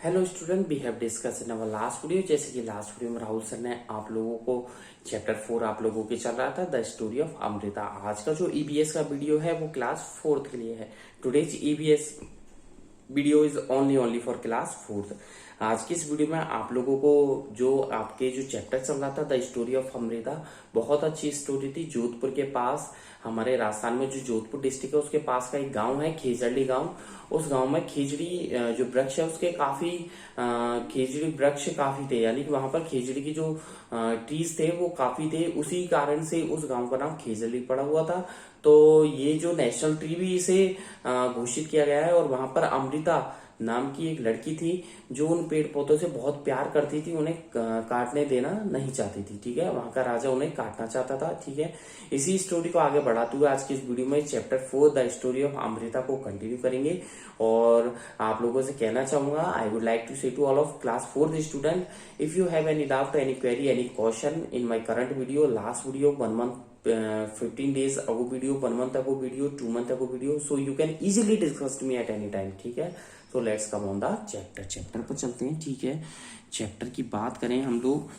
Hello student, we have discuss in our last video. जैसे कि last video में Rahul sir ने आप लोगों को चैप्टर 4 आप लोगों के चल रहा था द स्टोरी ऑफ अमृता। आज का जो ईबीएस का वीडियो है वो क्लास 4th के लिए है। Today's EBS video is only for class 4th। आज की इस वीडियो में आप लोगों को जो आपके जो चैप्टर चल रहा था द स्टोरी ऑफ अमृता, बहुत अच्छी स्टोरी थी। जोधपुर के पास, हमारे राजस्थान में जो जोधपुर डिस्ट्रिक्ट है उसके पास का एक गांव है खेजड़ी गांव। उस गांव में खिजड़ी जो वृक्ष है उसके काफी खिजड़ी वृक्ष काफी थे, यानी कि वहां पर खिजड़ी की जो ट्रीज थे वो काफी थे। उसी कारण से उस गांव का नाम खिजड़ी पड़ा हुआ था। तो ये जो नेशनल ट्री भी इसे घोषित किया गया है। और वहां पर अमृता नाम की एक लड़की थी जो उन पेड़ पौधों से बहुत प्यार करती थी, उन्हें काटने देना नहीं चाहती थी। ठीक है, वहां का राजा उन्हें काटना चाहता था। ठीक है, इसी स्टोरी को आगे बढ़ाते हुए आज की इस वीडियो में chapter 4 the story of Amrita को कंटिन्यू करेंगे। और आप लोगों से कहना चाहूंगा, I would like to say to all of class 4th student, if you have any doubt, any query, any question in my current video, last video 1 month 15 days ago video, 1 month ago video, 2 month ago video, so you can easily discuss me at any time। ठीक है, तो let's come on the chapter पर चलते हैं। ठीक है, chapter की बात करें हम लोग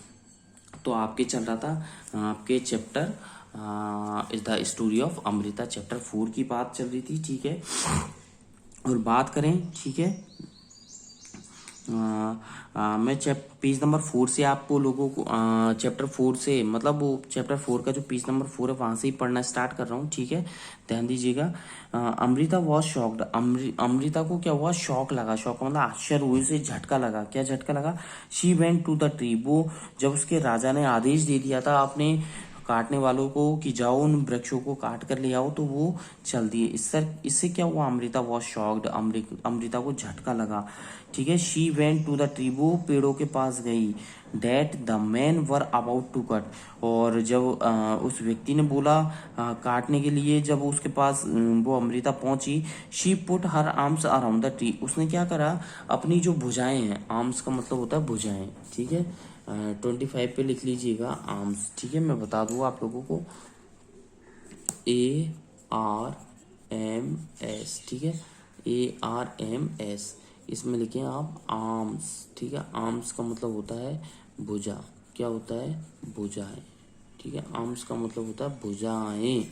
तो आपके चल रहा था आपके chapter is the story of Amrita, chapter 4 की बात चल रही थी। ठीक है, और बात करें, ठीक है, मैं पेज नंबर 4 से आपको लोगों को चैप्टर 4 से, मतलब वो चैप्टर 4 का जो पेज नंबर 4 है वहां से ही पढ़ना स्टार्ट कर रहा हूँ। ठीक है, ध्यान दीजिएगा। Amrita was shocked. अमृता को क्या हुआ? शॉक लगा। शॉक मतलब आश्चर्य हुई, उसे झटका लगा। क्या झटका लगा? She went to the tree. वो जब उसके राजा ने आदेश दे दिया था अपने काटने वालों को कि जाओ उन वृक्षों को काट कर ले आओ, तो वो चल दिए। इससे क्या हुआ? Amrita was shocked. अमृता को झटका लगा। ठीक है, she went to the tree. वो पेड़ों के पास गई। That the man were about to cut. और जब उस व्यक्ति ने बोला काटने के लिए, जब उसके पास वो अमृता पहुंची, she put her arms around the tree. उसने क्या करा? अपनी जो भुजाएं हैं, आर्म्स का मतलब होता है भुजाएं। ठीक है, 25 पे लिख लीजिएगा आर्म्स। ठीक है, मैं बता दूंगा आप लोगों को, ARMS। ठीक है, ARMS, इसमें लिखे आप आर्म्स। ठीक है, आर्म्स का मतलब होता है भुजा। क्या होता है? भुजाएं। ठीक है, आर्म्स का मतलब होता है भुजाएं।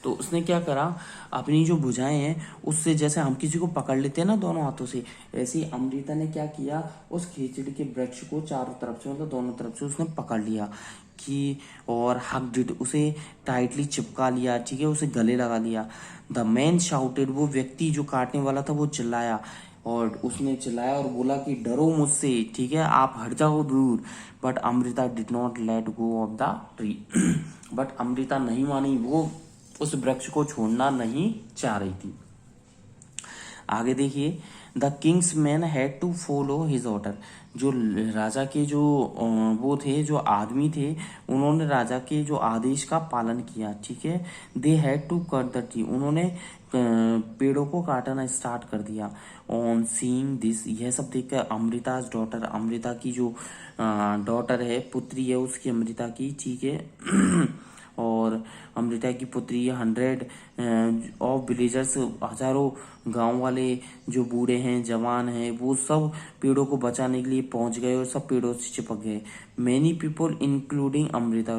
तो उसने क्या करा? अपनी जो भुजाएं हैं उससे, जैसे हम किसी को पकड़ लेते हैं ना दोनों हाथों से, ऐसे ही अमृता ने क्या किया? उस खिचड़ी के वृक्ष को चारों तरफ से, मतलब दोनों तरफ से उसने पकड़ लिया कि, और हग डिड, उसे टाइटली चिपका लिया। ठीक है, उसे गले लगा लिया। The man shouted. वो व्यक्ति जो काटने वाला था वो चिल्लाया, और उसने चिल्लाया और बोला कि डरो मुझसे। ठीक है, आप हट जाओ दूर। But Amrita did not let go of the tree. But Amrita नहीं मानी, वो उस वृक्ष को छोड़ना नहीं चाह रही थी। आगे देखिए, the king's man had to follow his order. जो राजा के जो वो थे, जो आदमी थे, उन्होंने राजा के जो आदेश का पालन किया। ठीक है, they had to cut the tree. उन्होंने पेड़ों को काटना स्टार्ट कर दिया। ऑन सीइंग दिस, यह सब देखकर अमृताज डॉटर, अमृता की जो डॉटर है, पुत्री है उसकी, अमृता की। ठीक है, और अमृता की पुत्री 100 ऑफ विलेजर्स, हजारों गांव वाले जो बूढ़े हैं, जवान हैं, वो सब पेड़ों को बचाने के लिए पहुंच गए और सब पेड़ों से चिपक गए। Many people including Amrita.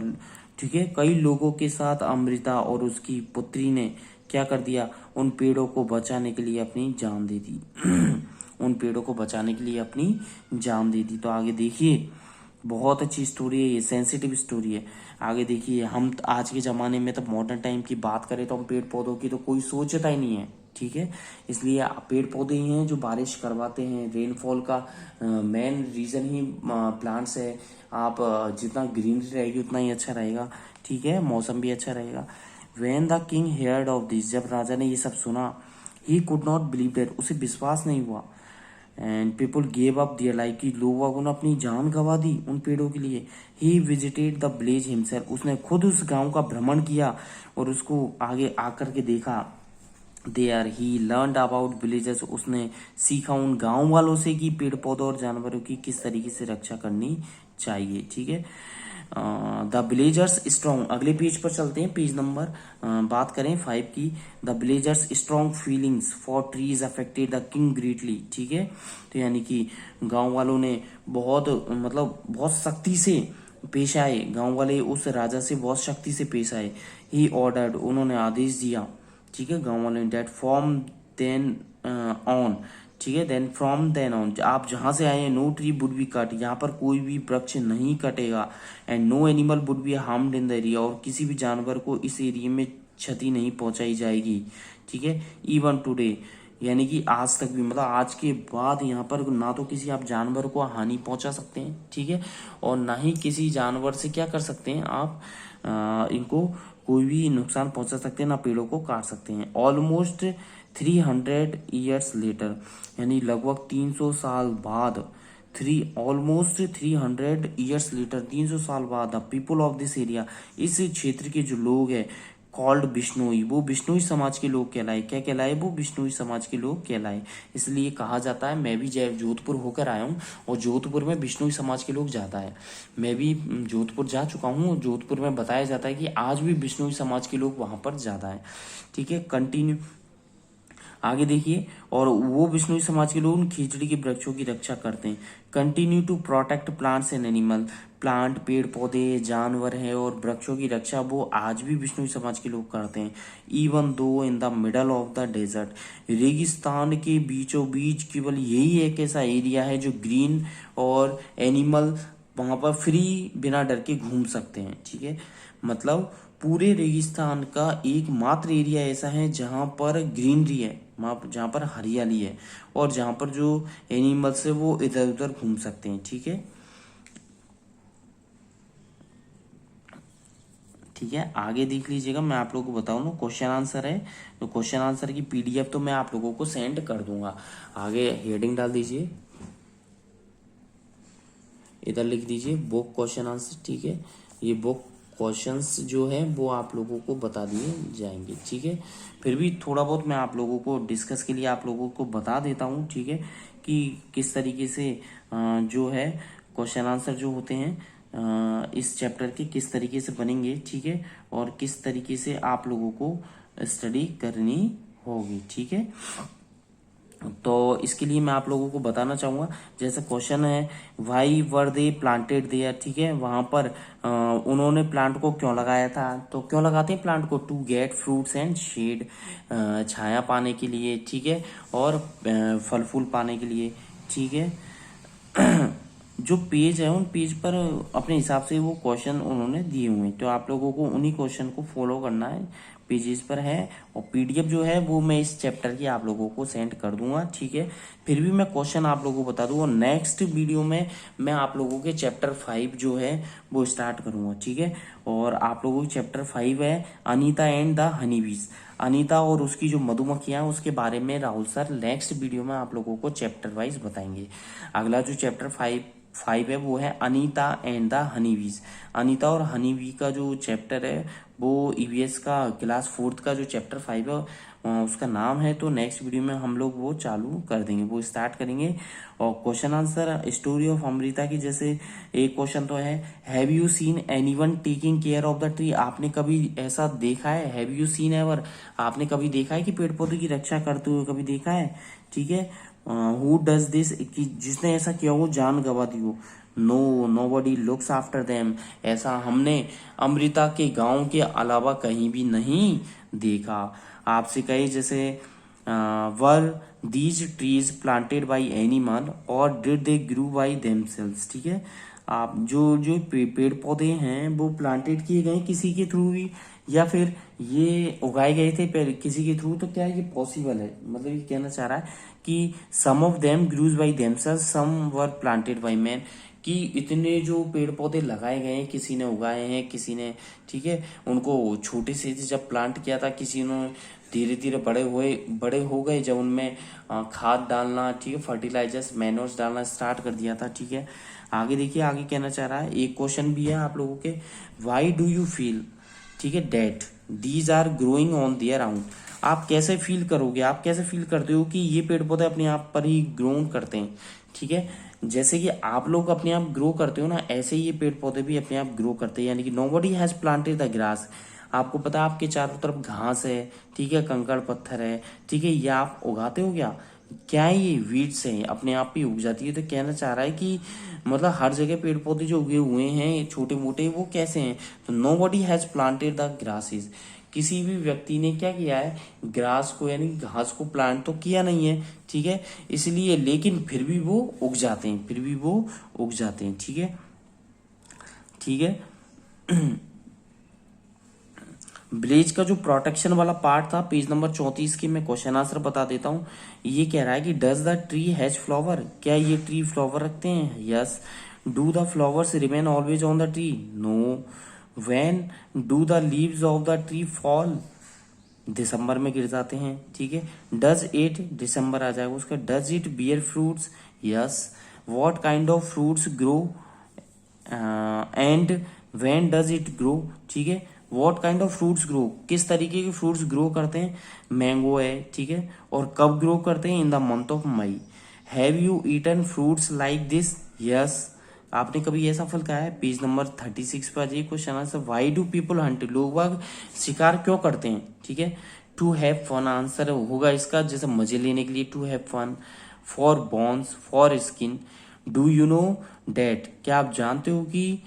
ठीक है, कई लोगों के साथ अमृता और उसकी पुत्री ने क्या कर दिया? उन पेड़ों को बचाने के लिए अपनी जान दे दी। उन पेड़ों को बचाने के लिए अपनी जान दे दी। तो आगे देखिए, बहुत अच्छी स्टोरी है ये, सेंसिटिव स्टोरी है। आगे देखिए, हम आज के ज़माने में तो मॉडर्न टाइम की बात करें तो हम पेड़ पौधों की तो कोई सोचता ही नहीं है। ठीक है, इसलिए पेड़ पौधे ही हैं जो बारिश करवाते हैं। रेनफॉल का मेन रीज़न ही प्लांट्स है। आप जितना ग्रीनरी रहेगी उतना ही अच्छा रहेगा। ठीक है, मौसम भी अच्छा रहेगा। When the king heard of this, जब राजा ने ये सब सुना, he could not believe that, उसे विश्वास नहीं हुआ। And people gave up their life, की लोगों ने अपनी जान गंवा दी उन पेड़ों के लिए। He visited the village himself, उसने खुद उस गांव का भ्रमण किया और उसको आगे आकर के देखा। There he learned about villages, उसने सीखा उन गांव वालों से कि पेड़ पौधों और जानवरों की किस तरीके से रक्षा करनी चाहिए। ठीक है, द विलेजर्स स्ट्रॉन्ग, अगले पेज पर चलते हैं, पेज नंबर बात करें 5 की। The villagers strong feelings for trees affected the king greatly, ठीक है। तो यानी कि गांव वालों ने बहुत मतलब बहुत सख्ती से पेश आए, गांव वाले उस राजा से बहुत शक्ति से पेश आए। ही ऑर्डर्ड, उन्होंने आदेश दिया, ठीक है, गांव वालों ने, दैट फ्रॉम देन ऑन, ठीक है, देन फ्रॉम देन ऑन, आप जहां से आए हैं, no tree would be cut, यहाँ पर कोई भी वृक्ष नहीं कटेगा, and no animal would be harmed in the area, और किसी भी जानवर को इस एरिया में क्षति नहीं पहुंचाई जाएगी, ठीक है। इवन टुडे, यानी कि आज तक भी, मतलब आज के बाद यहाँ पर ना तो किसी आप जानवर को हानि पहुंचा सकते हैं, ठीक है, और ना ही किसी जानवर से क्या कर सकते हैं आप इनको कोई भी नुकसान पहुंचा सकते हैं, ना पेड़ों को काट सकते हैं। ऑलमोस्ट 300 ईयर्स लेटर, यानी लगभग 300 साल बाद, ऑलमोस्ट 300 ईयर्स लेटर, 300 साल बाद, the people of this area, इस क्षेत्र के जो लोग हैं, कॉल्ड बिश्नोई, वो बिश्नोई समाज के लोग कहलाए। क्या कहलाए? वो बिश्नोई समाज के लोग कहलाए। इसलिए कहा जाता है, मैं भी जोधपुर होकर आया हूँ और जोधपुर में बिश्नोई समाज के लोग ज्यादा है। मैं भी जोधपुर जा चुका हूँ, जोधपुर में बताया जाता है कि आज भी बिश्नोई समाज के लोग वहां पर ज्यादा है, ठीक है। कंटिन्यू आगे देखिए, और वो बिश्नोई समाज के लोग उन खिचड़ी के वृक्षों की रक्षा करते हैं। Continue to protect plants and animal, plant, पेड़ पौधे, जानवर है और वृक्षों की रक्षा वो आज भी बिश्नोई समाज के लोग करते हैं। Even though in the middle of the desert, रेगिस्तान के बीचों बीच केवल यही एक ऐसा एरिया है जो ग्रीन और एनिमल वहां पर फ्री बिना डर के घूम सकते हैं, ठीक है। मतलब पूरे रेगिस्तान का एकमात्र एरिया ऐसा है जहां पर ग्रीनरी है, जहां पर हरियाली है, और जहां पर जो एनिमल्स है वो इधर उधर घूम सकते हैं, ठीक है। ठीक है, आगे देख लीजिएगा, मैं आप लोगों को बताऊं ना, क्वेश्चन आंसर है, तो क्वेश्चन आंसर की पीडीएफ तो मैं आप लोगों को सेंड कर दूंगा। आगे हेडिंग डाल दीजिए, इधर लिख दीजिए बुक क्वेश्चन आंसर, ठीक है। ये बुक क्वेश्चंस जो है वो आप लोगों को बता दिए जाएंगे, ठीक है। फिर भी थोड़ा बहुत मैं आप लोगों को डिस्कस के लिए आप लोगों को बता देता हूँ, ठीक है, कि किस तरीके से जो है क्वेश्चन आंसर जो होते हैं इस चैप्टर के किस तरीके से बनेंगे, ठीक है, और किस तरीके से आप लोगों को स्टडी करनी होगी, ठीक है। तो इसके लिए मैं आप लोगों को बताना चाहूंगा, जैसे क्वेश्चन है why were they planted there, ठीक है, वहां पर उन्होंने प्लांट को क्यों लगाया था, तो क्यों लगाते हैं प्लांट को? To get fruits and shade, छाया पाने के लिए, ठीक है, और फल फूल पाने के लिए, ठीक है। जो पेज है उन पेज पर अपने हिसाब से वो क्वेश्चन उन्होंने दिए हुए हैं, तो आप लोगों को उन्हीं क्वेश्चन को फॉलो करना है, पेजेस पर है, और पीडीएफ जो है वो मैं इस चैप्टर की आप लोगों को सेंड कर दूंगा, ठीक है। फिर भी मैं क्वेश्चन आप लोगों को बता दूंगा, नेक्स्ट वीडियो में मैं आप लोगों के चैप्टर 5 जो है वो स्टार्ट करूंगा, ठीक है। और आप लोगों की चैप्टर 5 है Anita and the honeybees, Anita और उसकी जो मधुमक्खियां, उसके बारे में राहुल सर नेक्स्ट वीडियो में आप लोगों को चैप्टर वाइज बताएंगे। अगला जो चैप्टर 5 है वो है Anita and the honeybees. Anita और हनीबी का जो चैप्टर है वो ईवीएस का क्लास 4 का जो चैप्टर 5 है उसका नाम है, तो नेक्स्ट वीडियो में हम लोग वो चालू कर देंगे, वो स्टार्ट करेंगे। और question answer story of Amrita की, जैसे एक क्वेश्चन तो है have you seen anyone taking care of the tree, आपने कभी ऐसा देखा है? हैव यू सीन एवर, आपने कभी देखा है कि पेड़ पौधे की रक्षा करते हुए कभी देखा है, ठीक है। हु डज दिस, कि जिसने ऐसा किया वो जान गवा दी हो। No, nobody looks after them, ऐसा हमने अमृता के गांव के अलावा कहीं भी नहीं देखा। आपसे कहे जैसे were these trees planted by animal or did they grow by themselves, ठीक है। आप जो जो पेड़ पौधे हैं वो प्लांटेड किए गए किसी के थ्रू भी, या फिर ये उगाए गए थे किसी के थ्रू, तो क्या ये पॉसिबल है? मतलब ये कहना चाह रहा है कि some of them grows by themselves, some were planted by man, कि इतने जो पेड़ पौधे लगाए गए हैं किसी ने उगाए हैं, किसी ने, ठीक है, उनको छोटे से जब प्लांट किया था किसी ने, धीरे धीरे बड़े हो गए जब उनमें खाद डालना, ठीक है, फर्टिलाइजर्स मैन्योर्स डालना स्टार्ट कर दिया था, ठीक है। आगे देखिए, आगे कहना चाह रहा है, एक क्वेश्चन भी है आप लोगों के, वाई डू यू फील, ठीक है, that these are growing on their own, आप कैसे फील करोगे, आप कैसे फील करते हो कि ये पेड़ पौधे अपने आप पर ही ग्रोन करते हैं, ठीक है। जैसे कि आप लोग अपने आप ग्रो करते हो ना, ऐसे ही ये पेड़ पौधे भी अपने आप ग्रो करते हैं, यानी कि nobody has planted the grass. आपको पता है आपके चारों तरफ घास है, ठीक है, कंकड़ पत्थर है, ठीक है, ये आप उगाते हो क्या? क्या है ये? वीड्स हैं, अपने आप ही उग जाती है। तो कहना चाह रहा है कि मतलब हर जगह पेड़ पौधे जो उगे हुए हैं छोटे मोटे, वो कैसे हैं? तो nobody has planted the grasses. किसी भी व्यक्ति ने क्या किया है? ग्रास को यानी घास को प्लांट तो किया नहीं है, ठीक है, इसलिए, लेकिन फिर भी वो उग जाते हैं, फिर भी वो उग जाते हैं, ठीक है, ठीक है। ब्लेज का जो प्रोटेक्शन वाला पार्ट था पेज नंबर 34 की, मैं क्वेश्चन आंसर बता देता हूँ। ये कह रहा है कि does the tree has flower? क्या ये ट्री फ्लावर रखते हैं? Yes. Do the flowers remain always on the tree? No. When do the leaves of the tree fall? दिसंबर में गिर जाते हैं, ठीक है। डज इट, दिसंबर आ जाएगा उसका, does it bear fruits? Yes. What kind of fruits grow and when does it grow? ठीक है। What kind of fruits grow, किस तरीके के फ्रूट्स ग्रो करते हैं? मैंगो है, ठीक है, और कब ग्रो करते हैं? In the month of May. Have you eaten fruits like this? Yes. आपने कभी ऐसा फल खाया है? पेज नंबर 36 पर आ जाइए question answer. Why do people Hunt? लोग बाग शिकार क्यों करते हैं? ठीक है। टू हैव फन, आंसर होगा इसका जैसे मजे लेने के लिए, to have fun. For bones, for skin. Do you know that, क्या आप जानते हो कि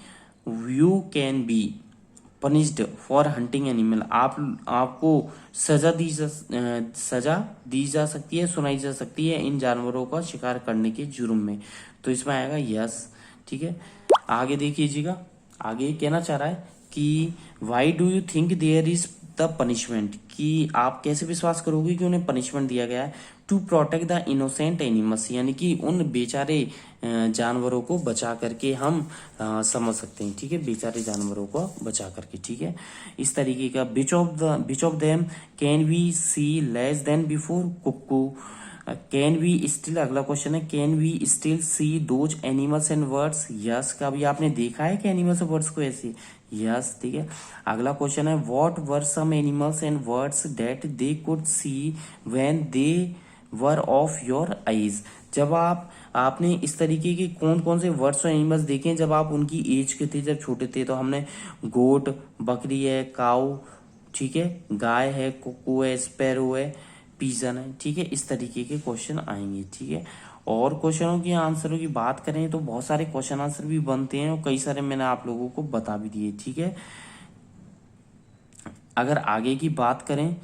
you can be punished for hunting animal, आपको सजा दी जा सकती है, सुनाई जा सकती है इन जानवरों का शिकार करने के जुर्म में। तो इसमें आएगा यस, ठीक है। आगे देखिएगा, आगे कहना चाह रहा है कि why do you think there is the punishment, कि आप कैसे विश्वास करोगे कि उन्हें पनिशमेंट दिया गया है? To protect the innocent animals, यानी कि उन बेचारे जानवरों को बचा करके हम समझ सकते हैं, ठीक है, बेचारे जानवरों को बचा करके, ठीक है, इस तरीके का। Which of them can we see less than before? Cuckoo. Can we still, अगला क्वेश्चन है, can we still see those animals and birds? Yes. कभी आपने देखा है कि एनिमल्स और वर्ड्स को ऐसे? यस, ठीक है। अगला क्वेश्चन है, what were some animals and birds that they could see when they were of your eyes? जब आपने इस तरीके के कौन कौन से वर्ड्स और एनिमल्स देखे हैं जब आप उनकी एज के थे, जब छोटे थे? तो हमने गोट, बकरी है, काऊ, ठीक है, गाय है, कुकू है, स्पैरो है, पिजन है, ठीक है, इस तरीके के क्वेश्चन आएंगे, ठीक है। और क्वेश्चनों की आंसरों की बात करें तो बहुत सारे क्वेश्चन आंसर भी बनते हैं और कई सारे मैंने आप लोगों को बता भी दिए, ठीक है। अगर आगे की बात करें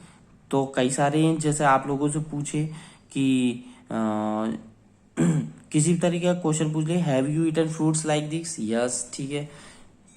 तो कई सारे जैसे आप लोगों से पूछे कि किसी भी तरीके का क्वेश्चन पूछ ले, have you eaten fruits like this? Yes, ठीक है,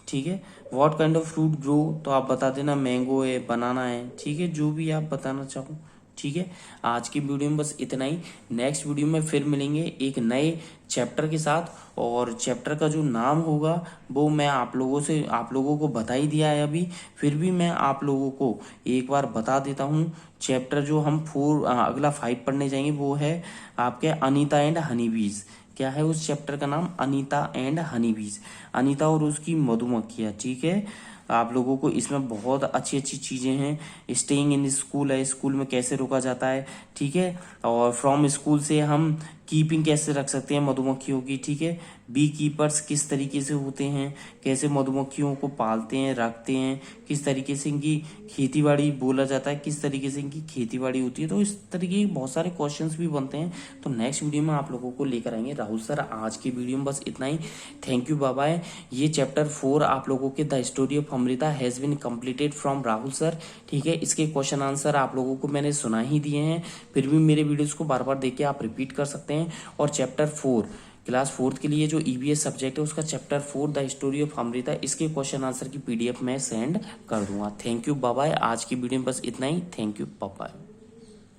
ठीक है। What kind of fruit grow, तो आप बता देना मैंगो है, बनाना है, ठीक है, जो भी आप बताना चाहो, ठीक है। आज की वीडियो में बस इतना ही। नेक्स्ट वीडियो में फिर मिलेंगे एक नए चैप्टर के साथ, और चैप्टर का जो नाम होगा वो मैं आप लोगों को बता ही दिया है अभी, फिर भी मैं आप लोगों को एक बार बता देता हूँ। चैप्टर जो हम अगला 5 पढ़ने जाएंगे वो है आपके अनीता एंड हनीबीज। क्या है उस चैप्टर का नाम? अनीता एंड हनीबीज, अनीता और उसकी मधुमक्खियां, ठीक है। आप लोगों को इसमें बहुत अच्छी अच्छी चीजें हैं। स्टेइंग इन स्कूल है, स्कूल में कैसे रोका जाता है, ठीक है, और फ्रॉम स्कूल से हम कीपिंग कैसे रख सकते हैं मधुमक्खियों की, ठीक है। बी कीपर्स किस तरीके से होते हैं, कैसे मधुमक्खियों को पालते हैं, रखते हैं, किस तरीके से इनकी खेतीबाड़ी बोला जाता है, किस तरीके से इनकी खेतीबाड़ी होती है। तो इस तरीके के बहुत सारे क्वेश्चंस भी बनते हैं। तो नेक्स्ट वीडियो में आप लोगों को लेकर आएंगे राहुल सर। आज की वीडियो में बस इतना ही। Thank you, bye bye. ये चैप्टर 4 आप लोगों के the story of Amrita has been completed from Rahul sir, ठीक है। इसके क्वेश्चन आंसर आप लोगों को मैंने सुना ही दिए हैं, फिर भी मेरे वीडियोस को बार बार देख के आप रिपीट कर सकते हैं। और चैप्टर 4 क्लास 4 के लिए जो ईवीएस सब्जेक्ट है उसका chapter 4 the story of Amrita, इसके क्वेश्चन आंसर की पीडीएफ मैं सेंड कर दूंगा। Thank you, bye bye. आज की वीडियो में बस इतना ही। Thank you, bye bye.